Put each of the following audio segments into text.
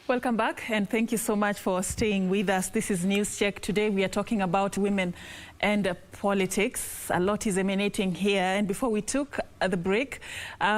Welcome back, and thank you so much for staying with us. This is News Check. Today we are talking about women and politics. A lot is emanating here, and before we took the break,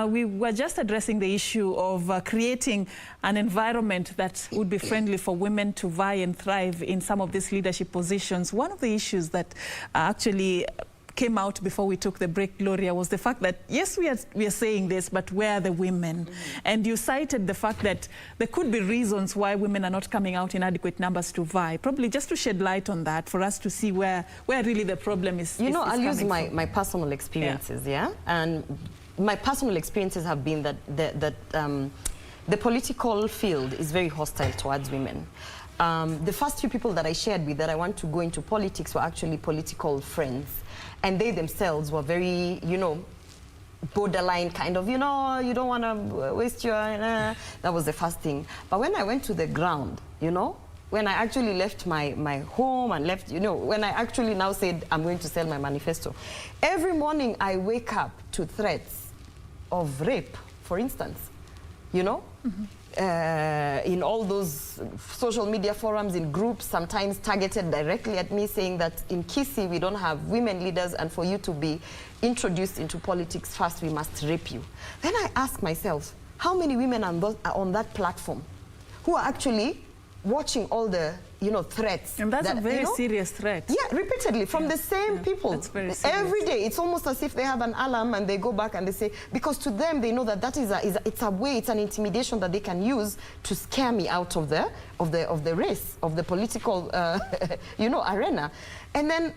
we were just addressing the issue of creating an environment that would be friendly for women to vie and thrive in some of these leadership positions. One of the issues that actually came out before we took the break, Gloria, was the fact that, yes, we are saying this, but where are the women? And you cited the fact that there could be reasons why women are not coming out in adequate numbers to vie. Probably just to shed light on that for us to see where really the problem is. You know, I'll use my personal experiences, yeah? And my personal experiences have been that the political field is very hostile towards women. The first few people that I shared with that I want to go into politics were actually political friends. And they themselves were very, you know, borderline kind of, you know, you don't want to waste your... that was the first thing. But when I went to the ground, you know, when I actually left my home and left, you know, when I actually now said I'm going to sell my manifesto, every morning I wake up to threats of rape, for instance, you know? In all those social media forums, in groups, sometimes targeted directly at me, saying that in Kisii we don't have women leaders, and for you to be introduced into politics first we must rape you. Then I ask myself, how many women are on that platform who are actually watching all the, you know, threats? And that's that, a very you know, serious threat. Yeah, repeatedly from the same people. That's very serious. Every day. It's almost as if they have an alarm and they go back and they say, because to them they know that it's a way, it's an intimidation that they can use to scare me out of the race, of the political you know, arena. And then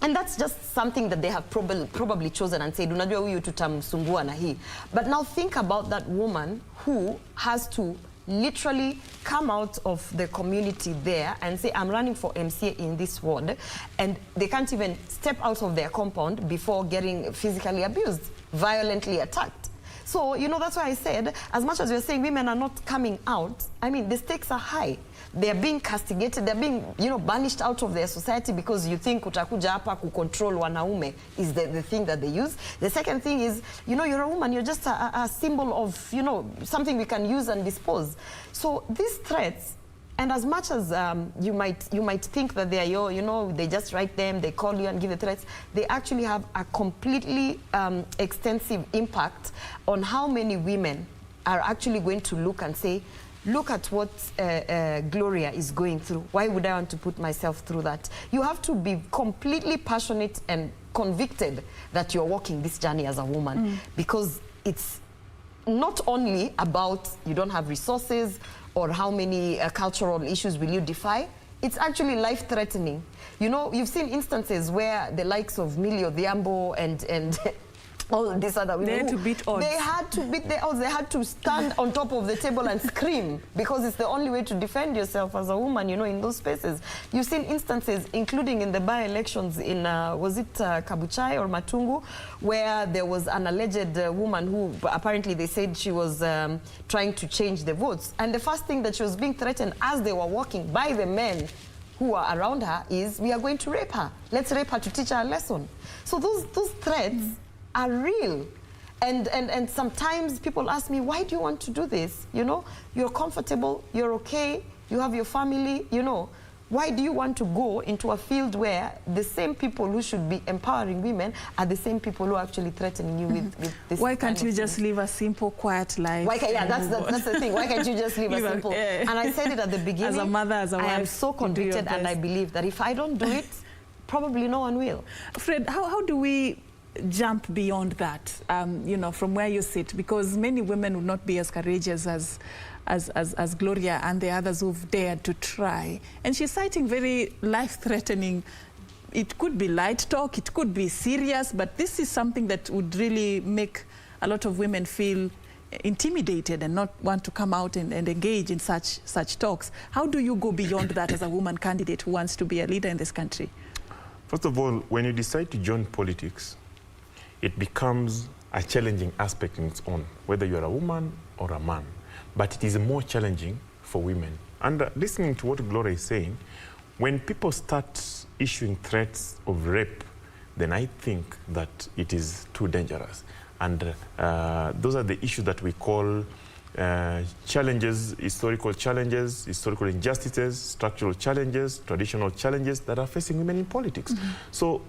and that's just something that they have probably chosen and said, unajua huyu tutamsumbua na hii. But now think about that woman who has to literally come out of the community there and say, I'm running for MCA in this ward, and they can't even step out of their compound before getting physically abused, violently attacked. So, you know, that's why I said, as much as we're saying women are not coming out, I mean, the stakes are high. They're being castigated, they're being, you know, banished out of their society because you think utakuja hapa kucontrol wanaume is the thing that they use. The second thing is, you know, you're a woman, you're just a symbol of, you know, something we can use and dispose. So these threats, and as much as you might think that they are your, you know, they just write them, they call you and give the threats, they actually have a completely extensive impact on how many women are actually going to look and say, look at what Gloria is going through. Why would I want to put myself through that? You have to be completely passionate and convicted that you're walking this journey as a woman, because it's not only about you don't have resources or how many cultural issues will you defy. It's actually life-threatening. You know, you've seen instances where the likes of Millie Odhiambo and all these other women, they had to beat odds. They had to beat the odds. They had to stand on top of the table and scream, because it's the only way to defend yourself as a woman, you know, in those spaces. You've seen instances, including in the by-elections in, was it Kabuchai or Matungu, where there was an alleged woman who apparently they said she was trying to change the votes. And the first thing that she was being threatened as they were walking by the men who are around her is, we are going to rape her. Let's rape her to teach her a lesson. So those threats are real. And sometimes people ask me, why do you want to do this? You know, you're comfortable, you're okay, you have your family, you know. Why do you want to go into a field where the same people who should be empowering women are the same people who are actually threatening you with this? Why can't you just live a simple, quiet life? Why can't, yeah, that's the thing. Why can't you just live a simple? And I said it at the beginning. As a mother, as a wife, I am so convicted, and I believe that if I don't do it, probably no one will. Fred, how do we jump beyond that, you know, from where you sit? Because many women would not be as courageous as Gloria and the others who've dared to try. And she's citing very life-threatening, it could be light talk, it could be serious, but this is something that would really make a lot of women feel intimidated and not want to come out and engage in such talks. How do you go beyond that as a woman candidate who wants to be a leader in this country? First of all, when you decide to join politics, it becomes a challenging aspect in its own, whether you're a woman or a man. But it is more challenging for women. And listening to what Gloria is saying, when people start issuing threats of rape, then I think that it is too dangerous. And those are the issues that we call challenges, historical injustices, structural challenges, traditional challenges that are facing women in politics. So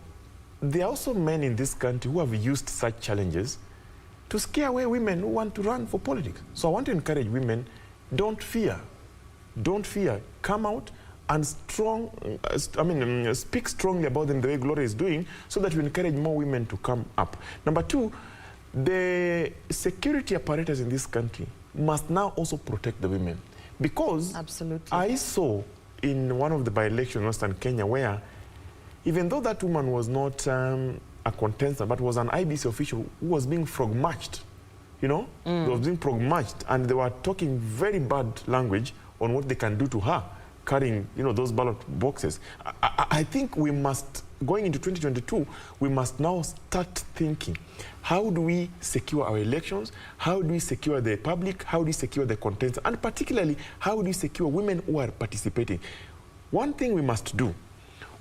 there are also men in this country who have used such challenges to scare away women who want to run for politics. So I want to encourage women, don't fear. Don't fear. Come out and speak strongly about them the way Gloria is doing, so that we encourage more women to come up. Number two, the security apparatus in this country must now also protect the women. Because absolutely, I saw in one of the by-elections in Western Kenya where, even though that woman was not a contestant, but was an IBC official who was being frog-marched, you know, they was being frog-marched, and they were talking very bad language on what they can do to her, carrying, you know, those ballot boxes. I think we must, going into 2022, we must now start thinking, how do we secure our elections? How do we secure the public? How do we secure the contents? And particularly, how do we secure women who are participating? One thing we must do,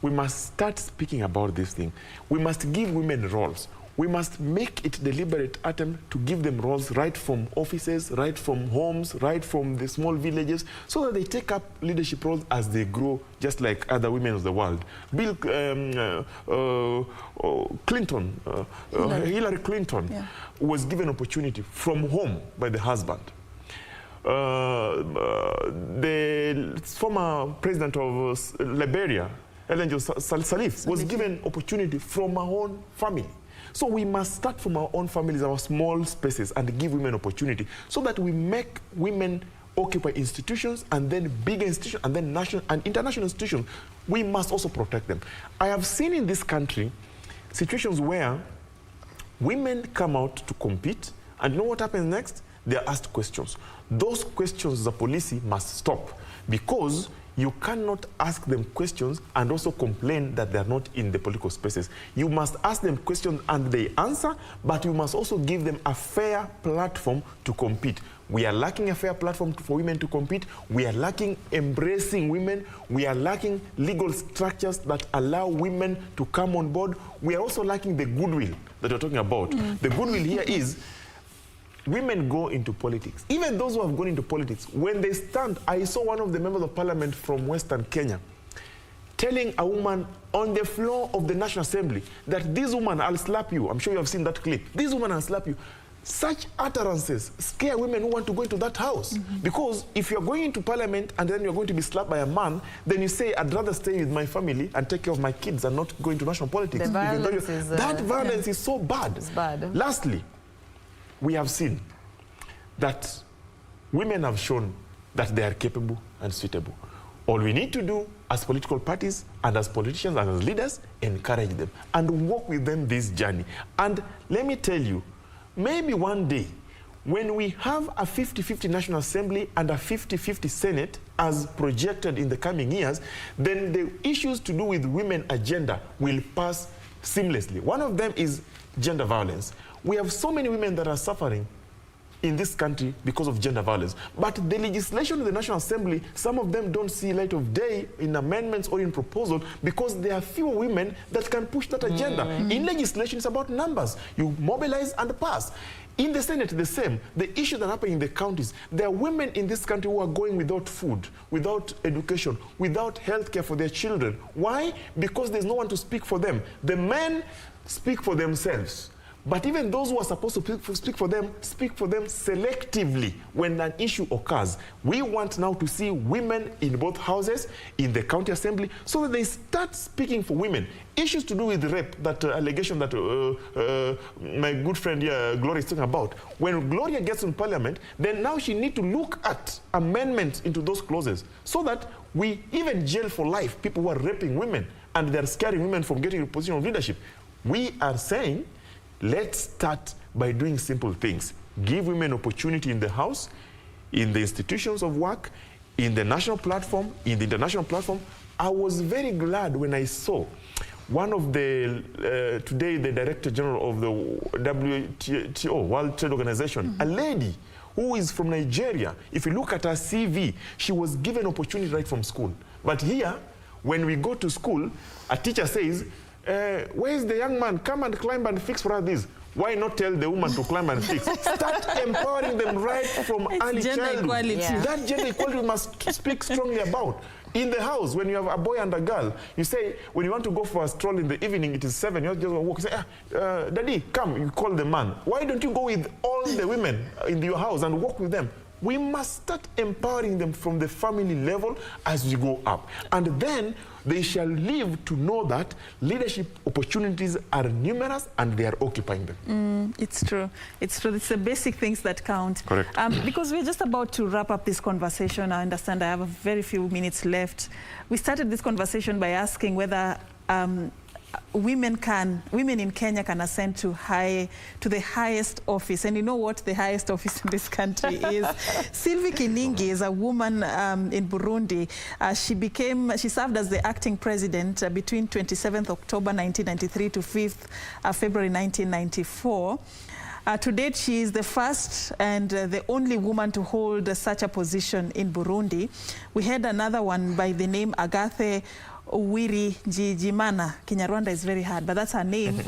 we must start speaking about this thing. We must give women roles. We must make it deliberate attempt to give them roles right from offices, right from homes, right from the small villages, so that they take up leadership roles as they grow, just like other women of the world. Hillary Clinton was given opportunity from home by the husband. The former president of Liberia, Ellen Sirleaf, was given opportunity from her own family. So we must start from our own families, our small spaces, and give women opportunity, so that we make women occupy institutions, and then bigger institutions, and then national and international institutions. We must also protect them. I have seen in this country situations where women come out to compete, and you know what happens next? They are asked questions. Those questions, the policy must stop, because you cannot ask them questions and also complain that they are not in the political spaces. You must ask them questions and they answer, but you must also give them a fair platform to compete. We are lacking a fair platform for women to compete. We are lacking embracing women. We are lacking legal structures that allow women to come on board. We are also lacking the goodwill that you're talking about. The goodwill here is, women go into politics. Even those who have gone into politics, when they stand, I saw one of the members of parliament from Western Kenya telling a woman on the floor of the National Assembly that this woman, I'll slap you. I'm sure you have seen that clip. This woman, I'll slap you. Such utterances scare women who want to go into that house. Because if you're going into parliament and then you're going to be slapped by a man, then you say, I'd rather stay with my family and take care of my kids and not go into national politics. The violence is, that violence is so bad. It's bad. Lastly, we have seen that women have shown that they are capable and suitable. All we need to do as political parties and as politicians and as leaders, encourage them and walk with them this journey. And let me tell you, maybe one day, when we have a 50-50 National Assembly and a 50-50 Senate, as projected in the coming years, then the issues to do with women agenda will pass seamlessly. One of them is gender violence. We have so many women that are suffering in this country because of gender violence. But the legislation of the National Assembly, some of them don't see light of day in amendments or in proposals, because there are fewer women that can push that agenda. In legislation, it's about numbers. You mobilize and pass. In the Senate, the same. The issue that happen in the counties, there are women in this country who are going without food, without education, without health care for their children. Why? Because there's no one to speak for them. The men speak for themselves. But even those who are supposed to speak for them selectively when an issue occurs. We want now to see women in both houses, in the county assembly, so that they start speaking for women. Issues to do with rape, that allegation that my good friend here, Gloria, is talking about. When Gloria gets in parliament, then now she needs to look at amendments into those clauses, so that we even jail for life people who are raping women and they're scaring women from getting a position of leadership. We are saying, let's start by doing simple things. Give women opportunity in the house, in the institutions of work, in the national platform, in the international platform. I was very glad when I saw one of the, today the Director General of the WTO, World Trade Organization, a lady who is from Nigeria. If you look at her CV, she was given opportunity right from school. But here, when we go to school, a teacher says, where is the young man? Come and climb and fix for us this. Why not tell the woman to climb and fix? Start empowering them right from early childhood. Equality. Yeah. That gender equality we must speak strongly about. In the house, when you have a boy and a girl, you say, when you want to go for a stroll in the evening, it is 7, you just walk, you say, Daddy, come, you call the man. Why don't you go with all the women in your house and walk with them? We must start empowering them from the family level as we go up. And then they shall live to know that leadership opportunities are numerous and they are occupying them. It's true. It's true. It's the basic things that count. Correct. Because we're just about to wrap up this conversation. I understand I have a very few minutes left. We started this conversation by asking whether women in Kenya can ascend to the highest office. And you know what the highest office in this country is? Sylvie Kiningi is a woman in Burundi. She served as the acting president between 27th October 1993 to 5th February 1994. To date, she is the first and the only woman to hold such a position in Burundi. We had another one by the name Agathe Wiri Jimana. Kinyarwanda is very hard, but that's her name.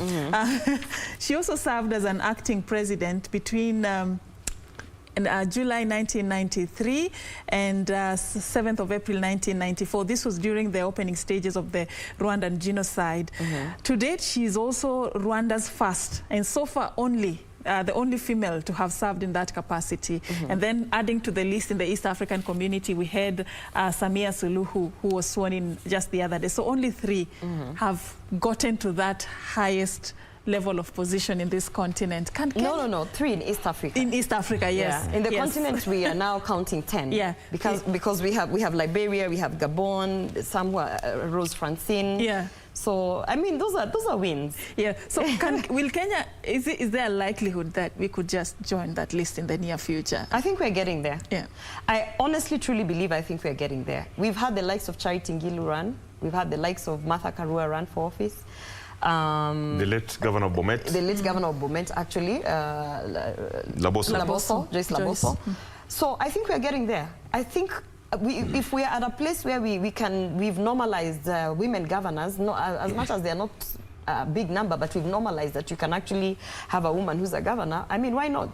She also served as an acting president between July 1993 and 7th of April 1994. This was during the opening stages of the Rwandan genocide. To date, she is also Rwanda's first and so far the only female to have served in that capacity. And then adding to the list in the East African community, we had Samia Suluhu, who was sworn in just the other day. So only 3 have gotten to that highest level of position in this continent. No, 3 in East Africa. In East Africa, yes. Yeah. In the continent, we are now counting 10. Yeah. Because we have Liberia, we have Gabon, somewhere Rose Francine. Yeah. So I mean, those are wins. Yeah. So will Kenya? Is there a likelihood that we could just join that list in the near future? I think we're getting there. Yeah. I honestly, truly believe. I think we're getting there. We've had the likes of Charity Ngilu run. We've had the likes of Martha Karua run for office. The late Governor of Bomet. The late Governor of Bomet, actually. Joyce Laboso. So I think we're getting there. I think if we are at a place where we've normalized women governors, as much as they're not a big number, but we've normalized that you can actually have a woman who's a governor. I mean, why not?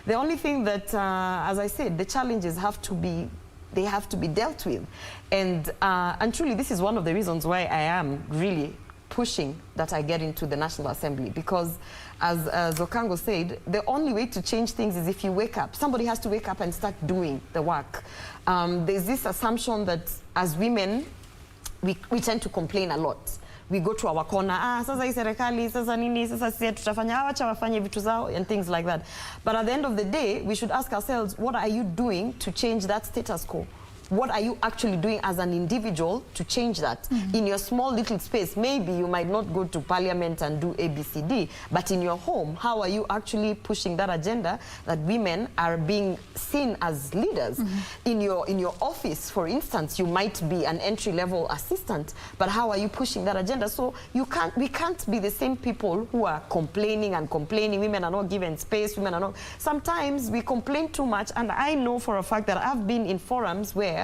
The only thing that, as I said, the challenges have to be dealt with, and truly, this is one of the reasons why I am really pushing that I get into the National Assembly, because as Okango said, the only way to change things is if you wake up. Somebody has to wake up and start doing the work. There's this assumption that as women, we tend to complain a lot. We go to our corner, sasa hii serikali, sasa nini, sasa sisi tutafanya, acha wafanye vitu zao, and things like that. But at the end of the day, we should ask ourselves, what are you doing to change that status quo? What are you actually doing as an individual to change that? In your small little space, maybe you might not go to parliament and do ABCD, but in your home, how are you actually pushing that agenda that women are being seen as leaders? In your office, for instance, you might be an entry-level assistant, but how are you pushing that agenda? So we can't be the same people who are complaining and complaining. Women are not given space, women are not. Sometimes we complain too much, and I know for a fact that I've been in forums where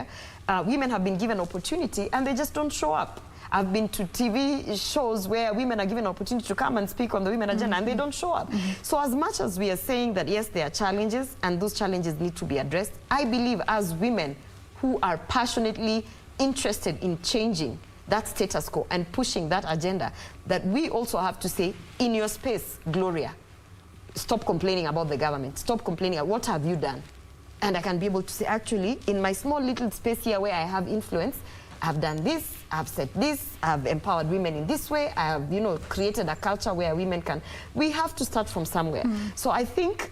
women have been given opportunity and they just don't show up. I've been to TV shows where women are given opportunity to come and speak on the women agenda and they don't show up. So as much as we are saying that yes, there are challenges and those challenges need to be addressed, I believe as women who are passionately interested in changing that status quo and pushing that agenda, that we also have to say, in your space, Gloria, stop complaining about the government, stop complaining, what have you done? And I can be able to say, actually, in my small little space here where I have influence, I've done this, I've said this, I've empowered women in this way, I have, created a culture where women can. We have to start from somewhere. So I think,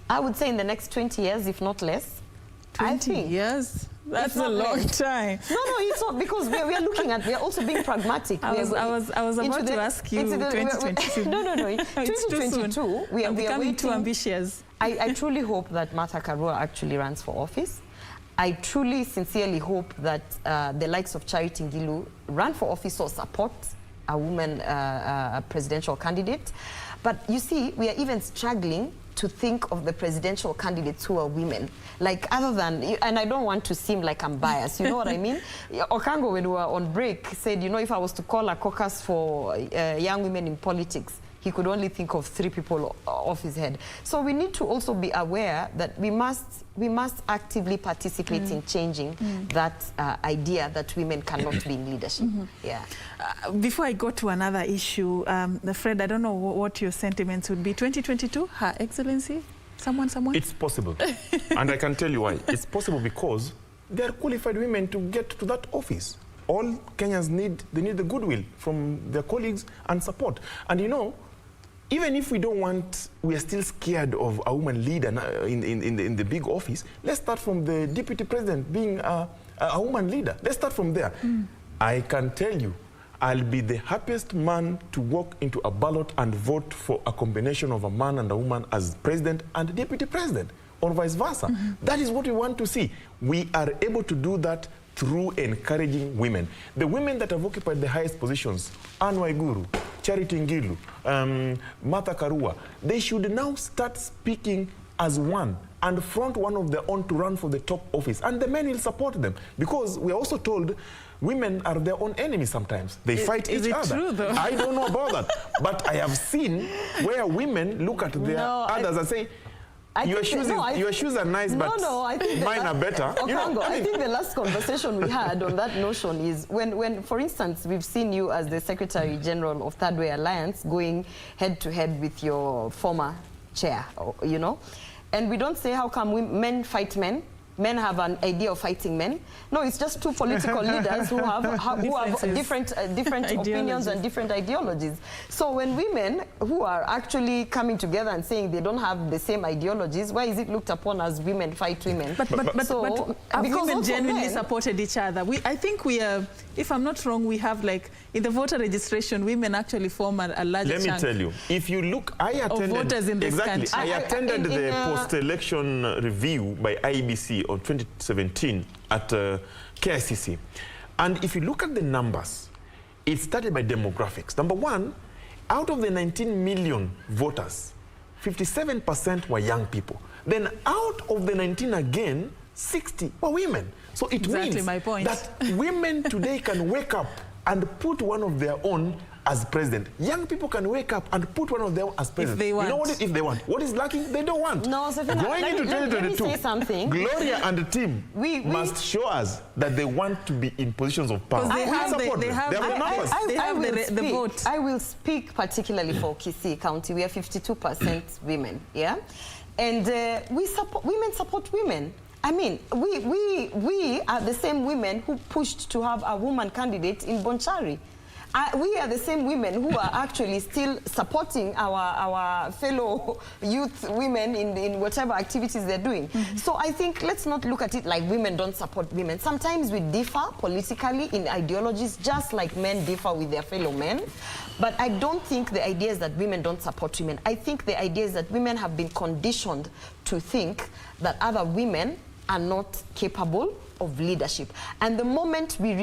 I would say in the next 20 years, if not less. 20 years? That's a long time. No, it's not, because we are looking at, we are also being pragmatic. I was about to ask you 2022. No. 2022, we are becoming too ambitious. I truly hope that Martha Karua actually runs for office. I truly, sincerely hope that the likes of Charity Ngilu run for office or support a woman presidential candidate. But you see, we are even struggling to think of the presidential candidates who are women. Like, other than, and I don't want to seem like I'm biased, you know what I mean? Okango, when we were on break, said, if I was to call a caucus for young women in politics, he could only think of 3 people off his head. So we need to also be aware that we must actively participate in changing that idea that women cannot be in leadership. Yeah. Before I go to another issue, Fred, I don't know what your sentiments would be. 2022, Her Excellency? Someone? It's possible. And I can tell you why. It's possible because there are qualified women to get to that office. All Kenyans need the goodwill from their colleagues and support. And you know, even if we don't want, we are still scared of a woman leader in the big office, let's start from the deputy president being a woman leader. Let's start from there. I can tell you, I'll be the happiest man to walk into a ballot and vote for a combination of a man and a woman as president and deputy president, or vice versa. That is what we want to see. We are able to do that through encouraging women. The women that have occupied the highest positions, Anne Waiguru, Charity Ngilu, Martha Karua, they should now start speaking as one and front one of their own to run for the top office. And the men will support them, because we are also told women are their own enemies sometimes. They fight each other. Is it true, though? I don't know about that. But I have seen where women look at their others and say, your shoes are nice, but I think mine are better. Okango, I think the last conversation we had on that notion is when, for instance, we've seen you as the Secretary General of Third Way Alliance going head-to-head with your former chair, you know, and we don't say how come men fight men. Men have an idea of fighting men. No, it's just 2 political leaders who have different opinions and different ideologies. So when women who are actually coming together and saying they don't have the same ideologies, why is it looked upon as women fight women? But women genuinely supported each other. I think we are, if I'm not wrong, we have, like, in the voter registration, women actually form a large chunk. Let me tell you, if you look, I attended voters in this country. I attended the post-election review by IBC on 2017 at KICC. And if you look at the numbers, it started by demographics. Number one, out of the 19 million voters, 57% were young people. Then out of the 19 again, 60 were women. So it means that women today can wake up and put one of their own as president. Young people can wake up and put one of them as president. If they want. You know what? If they want. What is lacking? They don't want. No, Serfine, going into 2022, let me say something. Gloria and the team must show us that they want to be in positions of power. They have the vote. I will speak particularly for Kisii County. We are 52% women, yeah? And women support women. I mean, we are the same women who pushed to have a woman candidate in Bonchari. We are the same women who are actually still supporting our fellow youth women in whatever activities they're doing. So I think let's not look at it like women don't support women. Sometimes we differ politically in ideologies, just like men differ with their fellow men. But I don't think the idea is that women don't support women. I think the idea is that women have been conditioned to think that other women are not capable of leadership. And the moment we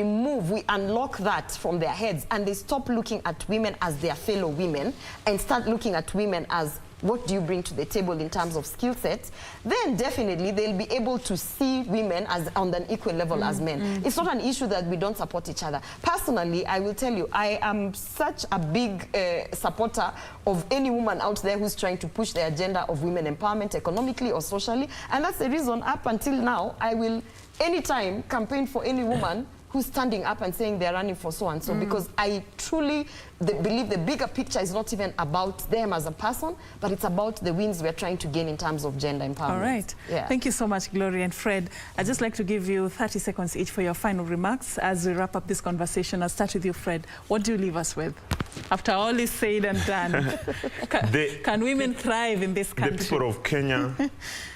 unlock that from their heads and they stop looking at women as their fellow women and start looking at women as what do you bring to the table in terms of skill sets, then definitely they'll be able to see women as on an equal level as men. It's not an issue that we don't support each other. Personally, I will tell you, I am such a big supporter of any woman out there who's trying to push the agenda of women empowerment economically or socially. And that's the reason up until now, I will anytime campaign for any woman who's standing up and saying they're running for so and so, because I truly believe the bigger picture is not even about them as a person, but it's about the wins we're trying to gain in terms of gender empowerment. All right. Yeah. Thank you so much, Gloria and Fred. I'd just like to give you 30 seconds each for your final remarks as we wrap up this conversation. I'll start with you, Fred. What do you leave us with? After all is said and done, can women thrive in this country? The people of Kenya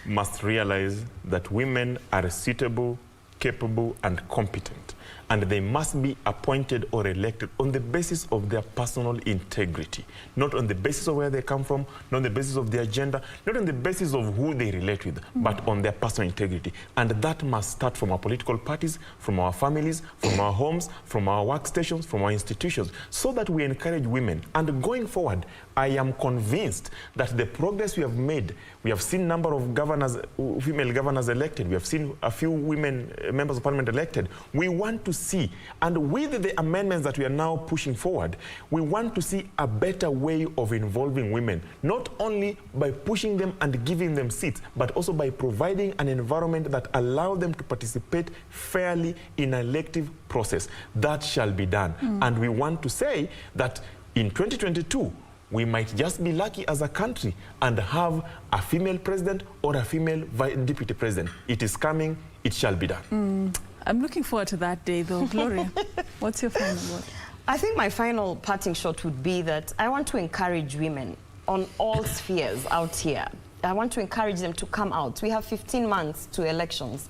must realize that women are suitable, capable, and competent. And they must be appointed or elected on the basis of their personal integrity, not on the basis of where they come from, not on the basis of their gender, not on the basis of who they relate with, but on their personal integrity. And that must start from our political parties, from our families, from our homes, from our workstations, from our institutions, so that we encourage women. And going forward, I am convinced that the progress we have made, we have seen number of governors, female governors elected, we have seen a few women members of parliament elected. We want to see, and with the amendments that we are now pushing forward, we want to see a better way of involving women, not only by pushing them and giving them seats, but also by providing an environment that allows them to participate fairly in an elective process. That shall be done. And we want to say that in 2022, we might just be lucky as a country and have a female president or a female deputy president. It is coming, it shall be done. I'm looking forward to that day though. Gloria, what's your final word? I think my final parting shot would be that I want to encourage women on all spheres out here. I want to encourage them to come out. We have 15 months to elections.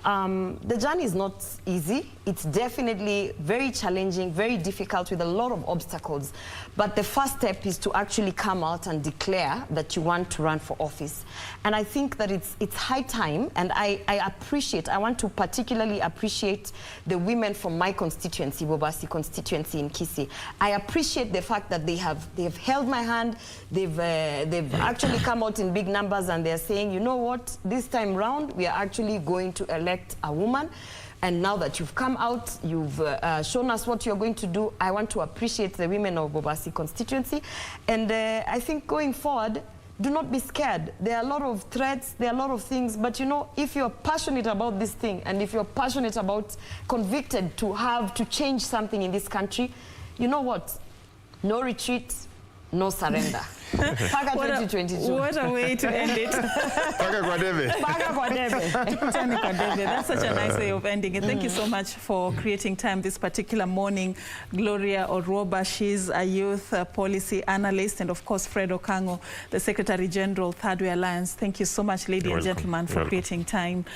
The journey is not easy. It's definitely very challenging, very difficult with a lot of obstacles. But the first step is to actually come out and declare that you want to run for office. And I think that it's high time, and I want to particularly appreciate the women from my constituency, Bobasi constituency in Kisii. I appreciate the fact that they've held my hand, they've actually come out in big numbers, and they're saying, you know what, this time round, we are actually going to elect a woman. And now that you've come out, you've shown us what you're going to do. I want to appreciate the women of Bobasi constituency. And I think going forward, do not be scared. There are a lot of threats, there are a lot of things, but you know, if you're passionate about this thing, and if you're passionate about, convicted to change something in this country, you know what? No retreat, no surrender. Paka 2022. What a way to end it. Paka kwa debe. Paka kwa debe. That's such a nice way of ending it. Thank you so much for creating time this particular morning. Gloria Orwoba, she's a youth policy analyst, and of course Fred Okango, the Secretary General, Third Way Alliance. Thank you so much, ladies and gentlemen, for creating time.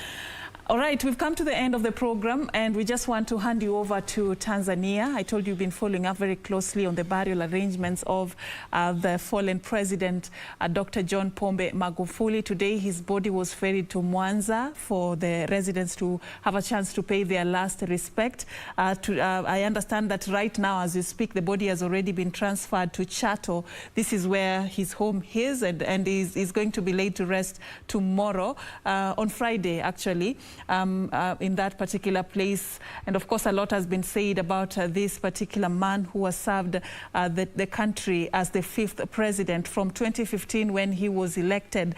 All right, we've come to the end of the program, and we just want to hand you over to Tanzania. I told you you've been following up very closely on the burial arrangements of the fallen president, Dr. John Pombe Magufuli. Today, his body was ferried to Mwanza for the residents to have a chance to pay their last respect. I understand that right now, as you speak, the body has already been transferred to Chato. This is where his home is, and is going to be laid to rest tomorrow, on Friday, actually. In that particular place. And of course, a lot has been said about this particular man who has served the country as the 5th president from 2015 when he was elected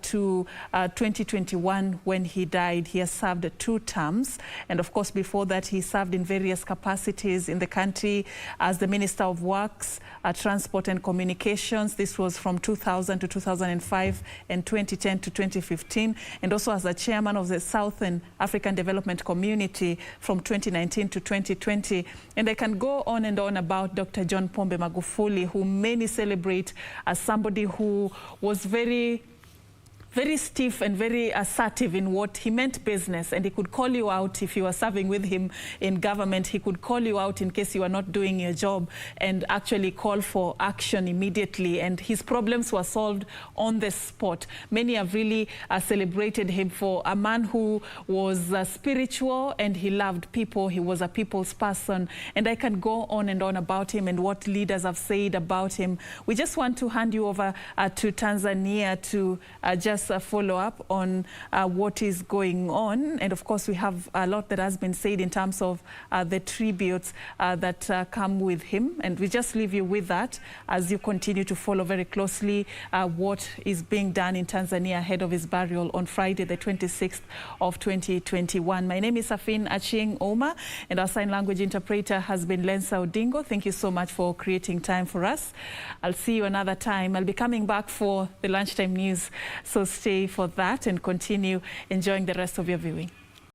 to 2021 when he died. He has served 2 terms. And of course, before that, he served in various capacities in the country as the Minister of Works, Transport and Communications. This was from 2000 to 2005 and 2010 to 2015. And also as the chairman of the Southern African Development Community from 2019 to 2020. And I can go on and on about Dr. John Pombe Magufuli, who many celebrate as somebody who was very stiff and very assertive in what he meant business, and he could call you out if you were serving with him in government. He could call you out in case you were not doing your job and actually call for action immediately, and his problems were solved on the spot. Many have really celebrated him for a man who was spiritual, and he loved people. He was a people's person, and I can go on and on about him and what leaders have said about him. We just want to hand you over to Tanzania to just follow up on what is going on. And of course, we have a lot that has been said in terms of the tributes that come with him. And we just leave you with that as you continue to follow very closely what is being done in Tanzania ahead of his burial on Friday, the 26th of 2021. My name is Serfine Achieng Oma, and our sign language interpreter has been Lensa Odingo. Thank you so much for creating time for us. I'll see you another time. I'll be coming back for the lunchtime news, so stay for that and continue enjoying the rest of your viewing.